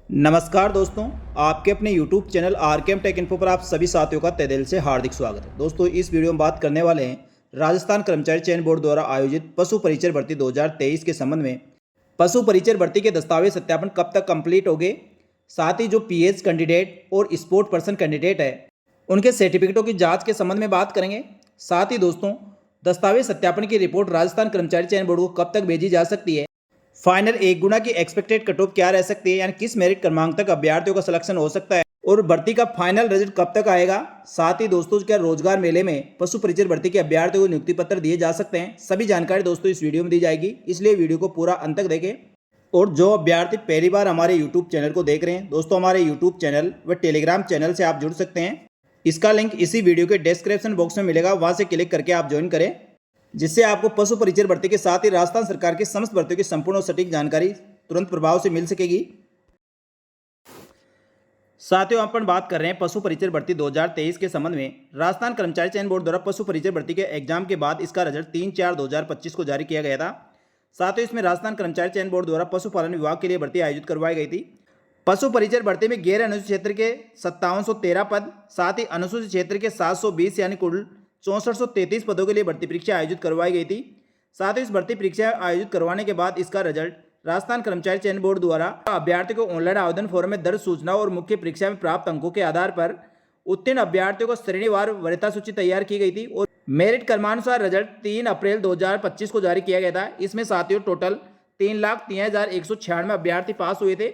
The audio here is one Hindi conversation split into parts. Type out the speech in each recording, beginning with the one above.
नमस्कार दोस्तों, आपके अपने YouTube channel RKM take info पर आप सभी साथियों का तहे दिल से हार्दिक स्वागत है। दोस्तों, इस वीडियो में बात करने वाले हैं राजस्थान कर्मचारी चयन बोर्ड द्वारा आयोजित पशु परिचर भर्ती 2023 के संबंध में। पशु परिचर भर्ती के दस्तावेज सत्यापन कब तक कंप्लीट होंगे, साथ ही जो पीएच कैंडिडेट और स्पोर्ट पर्सन कैंडिडेट है उनके सर्टिफिकेटों की जाँच के संबंध में बात करेंगे। साथ ही दोस्तों, दस्तावेज सत्यापन की रिपोर्ट राजस्थान कर्मचारी चयन बोर्ड को कब तक भेजी जा सकती है, फाइनल 1 गुना की एक्सपेक्टेड कट ऑफ क्या रह सकती है, यानी किस मेरिट क्रमांक तक अभ्यर्थियों का सिलेक्शन हो सकता है और भर्ती का फाइनल रिजल्ट कब तक आएगा। साथ ही दोस्तों, क्या रोजगार मेले में पशु परिचर भर्ती के अभ्यर्थियों को नियुक्ति पत्र दिए जा सकते हैं, सभी जानकारी दोस्तों इस वीडियो में दी जाएगी, इसलिए वीडियो को पूरा अंत तक देखें। और जो अभ्यर्थी पहली बार हमारे यूट्यूब चैनल को देख रहे हैं दोस्तों, हमारे यूट्यूब चैनल व टेलीग्राम चैनल से आप जुड़ सकते हैं। इसका लिंक इसी वीडियो के डिस्क्रिप्शन बॉक्स में मिलेगा, वहां से क्लिक करके आप ज्वाइन करें, जिससे आपको पशु परिचर भर्ती के साथ ही राजस्थान सरकार की समस्त भर्तियों की संपूर्ण और सटीक जानकारी तुरंत प्रभाव से मिल सकेगी। साथियों, अपन बात कर रहे हैं पशु परिचर भर्ती 2023 के संबंध में। राजस्थान कर्मचारी चयन बोर्ड द्वारा पशु परिचर भर्ती के एग्जाम के बाद इसका रिजल्ट 3/4/2025 को जारी किया गया था। साथियों, इसमें राजस्थान कर्मचारी चयन बोर्ड द्वारा पशुपालन विभाग के लिए भर्ती आयोजित करवाई गई थी। पशु परिचर भर्ती में गैर अनुसूचित क्षेत्र के 5713 पद, साथ ही अनुसूचित क्षेत्र के 720 यानी कुल 6433 पदों के लिए भर्ती परीक्षा आयोजित करवाई गई थी। साथ ही इस भर्ती परीक्षा आयोजित करवाने के बाद इसका रिजल्ट राजस्थान कर्मचारी चयन बोर्ड द्वारा अभ्यर्थियों को ऑनलाइन आवेदन फॉर्म में दर्ज सूचना और मुख्य परीक्षा में प्राप्त अंकों के आधार पर उत्तीर्ण अभ्यर्थियों को श्रेणीवार वरीयता सूची तैयार की गई थी और मेरिट क्रमानुसार रिजल्ट 3 अप्रैल 2025 को जारी किया गया था। इसमें साथियों टोटल 3,03,196 अभ्यर्थी पास हुए थे।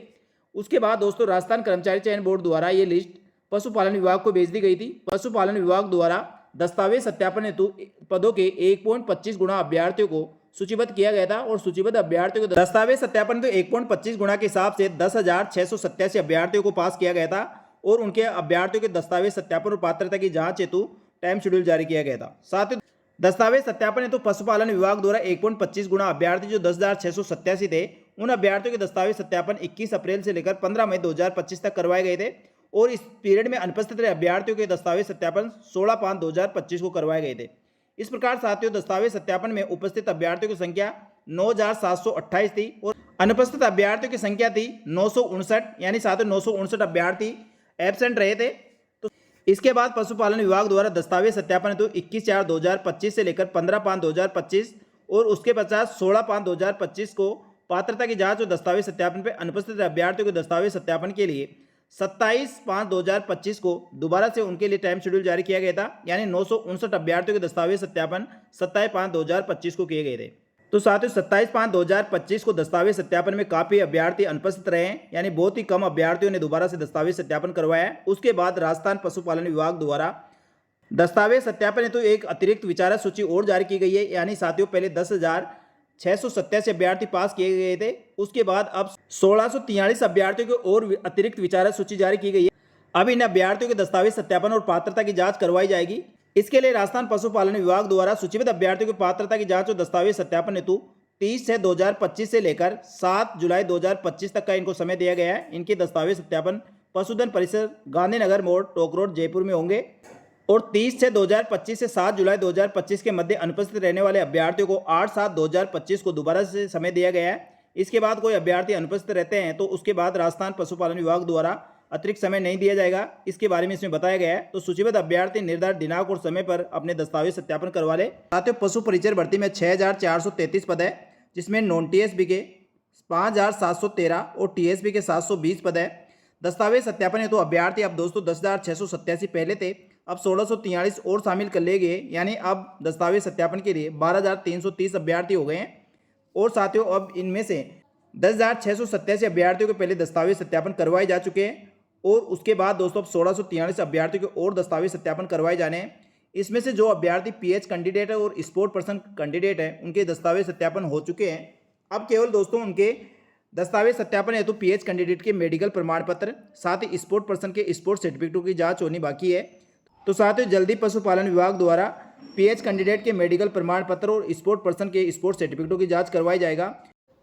उसके बाद दोस्तों, राजस्थान कर्मचारी चयन बोर्ड द्वारा ये लिस्ट पशुपालन विभाग को भेज दी गई थी। पशुपालन विभाग द्वारा दस्तावेज सत्यापन हेतु पदों के 1.25 गुना अभ्यर्थियों को सूचीबद्ध किया गया था और सूचीबद्ध अभ्यर्थियों को दस्तावेज सत्यापन तो 1.25 गुना के हिसाब से 10,687 अभ्यर्थियों को पास किया गया था और उनके अभ्यर्थियों के दस्तावेज सत्यापन और पात्रता की जांच हेतु टाइम शेड्यूल जारी किया गया था। साथ ही दस्तावेज सत्यापन हेतु पशुपालन विभाग द्वारा 1.25 गुना अभ्यर्थी जो 10,687 थे, उन अभ्यर्थियों के दस्तावेज सत्यापन 21 अप्रैल से लेकर 15 मई 2025 तक करवाए गए थे और इस पीरियड में अनुपस्थित रहे अभ्यर्थियों के दस्तावेज सत्यापन 16/5/2025 को करवाए गए थे। इस प्रकार साथियों, दस्तावेज सत्यापन में उपस्थित अभ्यर्थियों की संख्या 9,728 थी और अनुपस्थित अभ्यर्थियों की संख्या थी 959, यानी साथियों 959 अभ्यर्थी एब्सेंट रहे थे। तो इसके बाद पशुपालन विभाग द्वारा दस्तावेज सत्यापन हेतु 21/4/2025 से लेकर 15/5/2025 और उसके पश्चात 16/5/2025 को पात्रता की जांच और दस्तावेज सत्यापन पर अनुपस्थित अभ्यर्थियों के दस्तावेज सत्यापन के लिए 27/5/2025 को दोबारा से उनके लिए टाइम शेड्यूल जारी किया गया था, यानी 959 अभ्यर्थियों के दस्तावेज सत्यापन 27/5/2025 को किए गए थे। तो साथियों, 27/5/2025 को दस्तावेज सत्यापन में काफी अभ्यर्थी अनुपस्थित रहे हैं, यानी बहुत ही कम अभ्यर्थियों ने दोबारा से दस्तावेज सत्यापन करवाया है। उसके बाद राजस्थान पशुपालन विभाग द्वारा दस्तावेज सत्यापन हेतु एक अतिरिक्त विचारक सूची और जारी की गई है, यानी साथियों पहले 10,687 अभ्यर्थी पास किए गए थे, उसके बाद अब 1643 अभ्यर्थियों को और अतिरिक्त विचारक सूची जारी की गई है। अब इन अभ्यर्थियों के दस्तावेज सत्यापन और पात्रता की जांच करवाई जाएगी। इसके लिए राजस्थान पशुपालन विभाग द्वारा सूचीबद्ध अभ्यर्थियों की पात्रता की जांच और दस्तावेज सत्यापन हेतु 30/6/2025 से लेकर 7 जुलाई 2025 तक का इनको समय दिया गया है। इनके दस्तावेज सत्यापन पशुधन परिसर, गांधीनगर मोड़, टोंक रोड, जयपुर में होंगे और 30/6/2025 से 7 जुलाई 2025 के मध्य अनुपस्थित रहने वाले अभ्यर्थियों को 8/7/2025 को दोबारा से समय दिया गया है। इसके बाद कोई अभ्यर्थी अनुपस्थित रहते हैं तो उसके बाद राजस्थान पशुपालन विभाग द्वारा अतिरिक्त समय नहीं दिया जाएगा, इसके बारे में इसमें बताया गया है। तो सूचीबद्ध अभ्यर्थी निर्धारित दिनांक और समय पर अपने दस्तावेज सत्यापन करवा ले। साथियों, पशु परिचर भर्ती में 6,433 पद है, जिसमें नॉन टीएसबी के 5,713 और टीएसबी के 720 पद है। दस्तावेज सत्यापन है तो अभ्यर्थी अब दोस्तों 10,687 पहले थे, अब 1643 और शामिल कर लिए गए, यानी अब दस्तावेज सत्यापन के लिए 12,330 अभ्यर्थी हो गए हैं। और साथियों, अब इनमें से 10,687 अभ्यर्थियों के पहले दस्तावेज सत्यापन करवाए जा चुके हैं और उसके बाद दोस्तों अब 1643 अभ्यर्थियों के और दस्तावेज सत्यापन करवाए जाने हैं। इसमें से जो अभ्यर्थी पीएच कैंडिडेट है और स्पोर्ट पर्सन कैंडिडेट है, उनके दस्तावेज सत्यापन हो चुके हैं। अब केवल दोस्तों उनके दस्तावेज सत्यापन हेतु पीएच कैंडिडेट के मेडिकल प्रमाण पत्र, साथ ही स्पोर्ट पर्सन के स्पोर्ट सर्टिफिकेटों की जांच होनी बाकी है। तो साथियों, जल्दी पशुपालन विभाग द्वारा पीएच कैंडिडेट के मेडिकल प्रमाण पत्र और स्पोर्ट पर्सन के स्पोर्ट सर्टिफिकेटों की जांच करवाई जाएगा।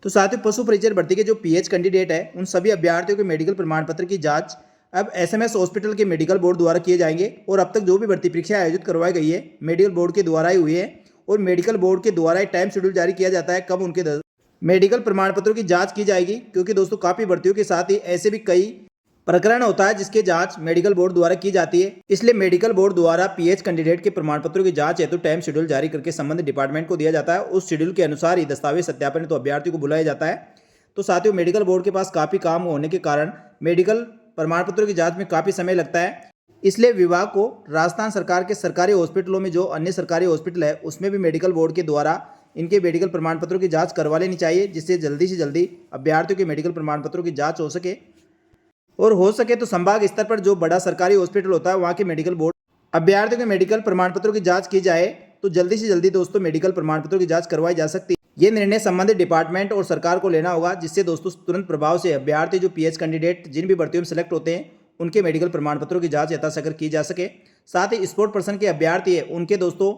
तो साथियों, पशु परिचर भर्ती के जो पीएच कैंडिडेट है, उन सभी अभ्यर्थियों के मेडिकल प्रमाण पत्र की जांच अब एसएमएस हॉस्पिटल के मेडिकल बोर्ड द्वारा किए जाएंगे और अब तक जो भी भर्ती परीक्षा आयोजित करवाई गई है मेडिकल बोर्ड के द्वारा ही हुई है और मेडिकल बोर्ड के द्वारा ही टाइम शेड्यूल जारी किया जाता है कब उनके मेडिकल प्रमाण पत्रों की जांच की जाएगी, क्योंकि दोस्तों काफ़ी भर्तियों के साथ ही ऐसे भी कई प्रकरण होता है जिसकी जांच मेडिकल बोर्ड द्वारा की जाती है। इसलिए मेडिकल बोर्ड द्वारा पीएच कैंडिडेट के प्रमाण पत्रों की जांच हेतु टाइम शेड्यूल जारी करके संबंधित डिपार्टमेंट को दिया जाता है। उस शेड्यूल के अनुसार ही दस्तावेज सत्यापन हेतु अभ्यर्थी को बुलाया जाता है। तो साथियों, मेडिकल बोर्ड के पास काफ़ी काम होने के कारण मेडिकल प्रमाण पत्रों की जाँच में काफ़ी समय लगता है। इसलिए विभाग को राजस्थान सरकार के सरकारी हॉस्पिटलों में जो अन्य सरकारी हॉस्पिटल है उसमें भी मेडिकल बोर्ड के द्वारा इनके मेडिकल प्रमाण पत्रों की जांच करवा लेनी चाहिए, जिससे जल्दी से जल्दी अभ्यर्थियों के मेडिकल प्रमाण पत्रों की जांच हो सके। और हो सके तो संभाग स्तर पर जो बड़ा सरकारी हॉस्पिटल होता है वहाँ के मेडिकल बोर्ड अभ्यर्थियों के मेडिकल प्रमाण पत्रों की जांच की जाए तो जल्दी से जल्दी दोस्तों मेडिकल प्रमाण पत्रों की जांच करवाई जा सकती है। ये निर्णय संबंधित डिपार्टमेंट और सरकार को लेना होगा, जिससे दोस्तों तुरंत प्रभाव से अभ्यर्थी जो पीएच कैंडिडेट जिन भी भर्तियों में सेलेक्ट होते हैं उनके मेडिकल प्रमाण पत्रों की जांच यथाशीघ्र की जा सके। साथ ही स्पोर्ट पर्सन के अभ्यर्थी है उनके दोस्तों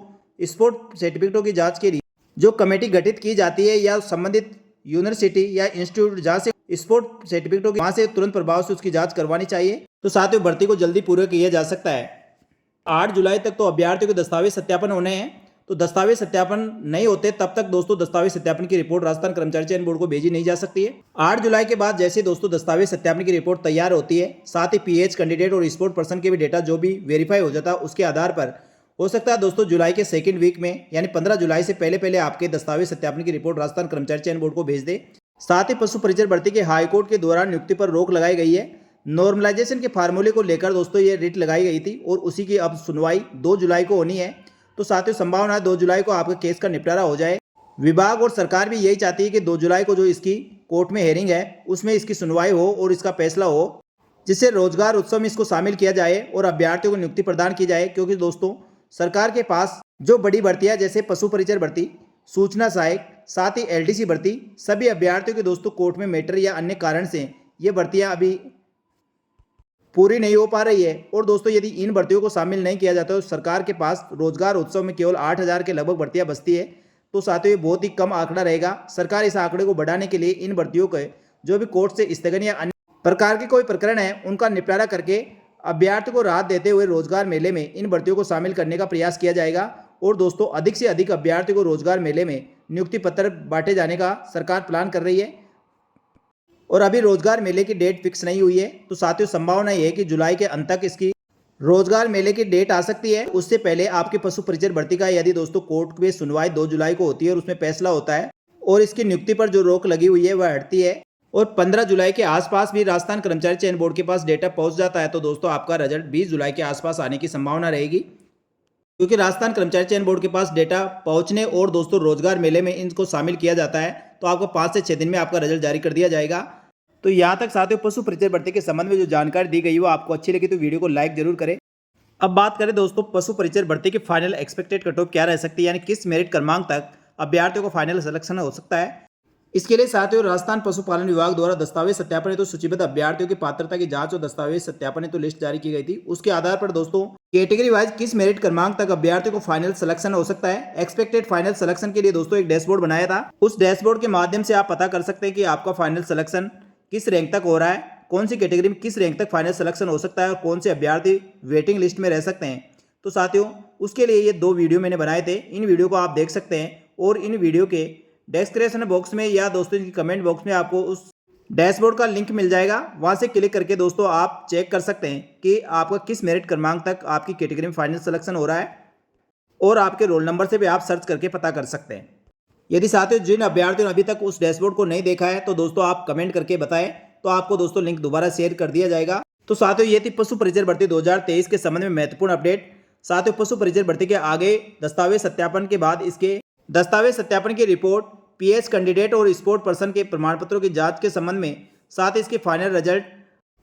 स्पोर्ट सर्टिफिकेटों की जांच के लिए जो कमेटी गठित की जाती है या संबंधित यूनिवर्सिटी या इंस्टीट्यूट जहाँ से स्पोर्ट सर्टिफिकेटों की वहाँ से तुरंत प्रभाव से उसकी जांच करवानी चाहिए। तो साथियों, भर्ती को जल्दी पूरा किया जा सकता है। 8 जुलाई तक तो अभ्यर्थियों के दस्तावेज सत्यापन होने हैं। तो दस्तावेज सत्यापन नहीं होते तब तक दोस्तों दस्तावेज सत्यापन की रिपोर्ट राजस्थान कर्मचारी चयन बोर्ड को भेजी नहीं जा सकती है। 8 जुलाई के बाद जैसे दोस्तों दस्तावेज सत्यापन की रिपोर्ट तैयार होती है, साथ ही पीएच कैंडिडेट और स्पोर्ट पर्सन के भी डेटा जो भी वेरीफाई हो जाता है उसके आधार पर हो सकता है दोस्तों जुलाई के सेकेंड वीक में यानी 15 जुलाई से पहले आपके दस्तावेज सत्यापन की रिपोर्ट राजस्थान कर्मचारी चयन बोर्ड को भेज दे। साथ ही पशु परिचर भर्ती के हाईकोर्ट के दौरान नियुक्ति पर रोक लगाई गई है। नॉर्मलाइजेशन के फार्मूले को लेकर दोस्तों ये रिट लगाई गई थी और उसी की अब सुनवाई 2 जुलाई को होनी है। तो साथियों, संभावना है 2 जुलाई को आपके केस का निपटारा हो जाए। विभाग और सरकार भी यही चाहती है कि 2 जुलाई को जो इसकी कोर्ट में हेयरिंग है उसमें इसकी सुनवाई हो और इसका फैसला हो, जिससे रोजगार उत्सव में इसको शामिल किया जाए और अभ्यर्थियों को नियुक्ति प्रदान की जाए। क्योंकि दोस्तों सरकार के पास जो बड़ी भर्तियां जैसे पशु परिचर भर्ती, सूचना सहायक, साथ ही एलडीसी भर्ती, सभी अभ्यर्थियों के दोस्तों कोर्ट में मैटर या अन्य कारण से ये भर्तियां अभी पूरी नहीं हो पा रही है। और दोस्तों यदि इन भर्तियों को शामिल नहीं किया जाता तो सरकार के पास रोजगार उत्सव में केवल 8,000 के लगभग भर्तियां बचती है। तो साथियों ये बहुत ही कम आंकड़ा रहेगा। सरकार इस आंकड़े को बढ़ाने के लिए इन भर्तियों के जो भी कोर्ट से स्थगन या अन्य प्रकार के कोई प्रकरण है उनका निपटारा करके अभ्यर्थी को राहत देते हुए रोजगार मेले में इन भर्तियों को शामिल करने का प्रयास किया जाएगा। और दोस्तों अधिक से अधिक अभ्यर्थी को रोजगार मेले में नियुक्ति पत्र बांटे जाने का सरकार प्लान कर रही है। और अभी रोजगार मेले की डेट फिक्स नहीं हुई है। तो साथियों संभावना यह है कि जुलाई के अंत तक इसकी रोजगार मेले की डेट आ सकती है। उससे पहले आपके पशु परिचर भर्ती का यदि दोस्तों कोर्ट में सुनवाई 2 जुलाई को होती है और उसमें फैसला होता है और इसकी नियुक्ति पर जो रोक लगी हुई है वह हटती है और 15 जुलाई के आसपास भी राजस्थान कर्मचारी चयन बोर्ड के पास डेटा पहुंच जाता है, तो दोस्तों आपका रिजल्ट 20 जुलाई के आसपास आने की संभावना रहेगी। क्योंकि राजस्थान कर्मचारी चयन बोर्ड के पास डेटा पहुंचने और दोस्तों रोजगार मेले में इनको शामिल किया जाता है, तो आपको 5 से 6 दिन में आपका रिजल्ट जारी कर दिया जाएगा। तो यहाँ तक साथियों पशु परिचर भर्ती के संबंध में जो जानकारी दी गई वो आपको अच्छी लगी तो वीडियो को लाइक जरूर करें। अब बात करें दोस्तों पशु परिचर भर्ती की फाइनल एक्सपेक्टेड कट ऑफ क्या रह सकती है, यानी किस मेरिट क्रमांक तक अभ्यर्थियों को फाइनल सिलेक्शन हो सकता है। इसके लिए साथियों राजस्थान पशुपालन विभाग द्वारा दस्तावेज सत्यापन हेतु सूचीबद्ध अभ्यर्थियों की पात्रता की जांच और दस्तावेज सत्यापन हेतु लिस्ट जारी की गई थी। उसके आधार पर दोस्तों कैटेगरी वाइज किस मेरिट क्रमांक तक अभ्यर्थियों को फाइनल सिलेक्शन हो सकता है। एक्सपेक्टेड फाइनल सिलेक्शन के लिए दोस्तों एक डैशबोर्ड बनाया था। उस डैशबोर्ड के माध्यम से आप पता कर सकते हैं कि आपका फाइनल सिलेक्शन किस रैंक तक हो रहा है, कौन सी कैटेगरी में किस रैंक तक फाइनल सिलेक्शन हो सकता है और कौन से अभ्यर्थी वेटिंग लिस्ट में रह सकते हैं। तो साथियों उसके लिए ये 2 वीडियो मैंने बनाए थे, इन वीडियो को आप देख सकते हैं और इन वीडियो के डिस्क्रिप्शन बॉक्स में या दोस्तों की कमेंट बॉक्स में आपको उस डैशबोर्ड का लिंक मिल जाएगा। वहां से क्लिक करके दोस्तों आप चेक कर सकते हैं कि आपका किस मेरिट क्रमांक तक आपकी कैटेगरी में फाइनल सिलेक्शन हो रहा है और आपके रोल नंबर से भी आप सर्च करके पता कर सकते हैं। यदि साथियों जिन अभ्यर्थियों ने अभी तक उस डैशबोर्ड को नहीं देखा है तो दोस्तों आप कमेंट करके बताएं, तो आपको दोस्तों लिंक दोबारा शेयर कर दिया जाएगा। तो साथियों ये थी पशु परिचर भर्ती 2023 के संबंध में महत्वपूर्ण अपडेट। साथियों पशु परिचर भर्ती के आगे दस्तावेज सत्यापन के बाद इसके दस्तावेज सत्यापन की रिपोर्ट, पीएच कैंडिडेट और स्पोर्ट पर्सन के प्रमाण पत्रों की जांच के संबंध में, साथ ही इसके फाइनल रिजल्ट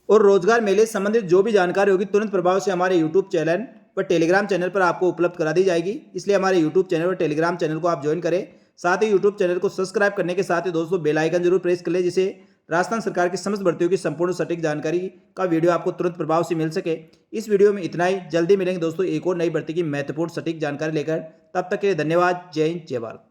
और रोजगार मेले से संबंधित जो भी जानकारी होगी तुरंत प्रभाव से हमारे यूट्यूब चैनल पर टेलीग्राम चैनल पर आपको उपलब्ध करा दी जाएगी। इसलिए हमारे यूट्यूब चैनल और टेलीग्राम चैनल को आप ज्वाइन करें। साथ ही यूट्यूब चैनल को सब्सक्राइब करने के साथ ही दोस्तों बेल आइकन जरूर प्रेस कर ले, जिससे राजस्थान सरकार की समस्त भर्तियों की संपूर्ण सटीक जानकारी का वीडियो आपको तुरंत प्रभाव से मिल सके। इस वीडियो में इतना ही, जल्दी मिलेंगे दोस्तों एक और नई भर्ती की महत्वपूर्ण सटीक जानकारी लेकर। तब तक के लिए धन्यवाद। जय हिंद, जय भारत।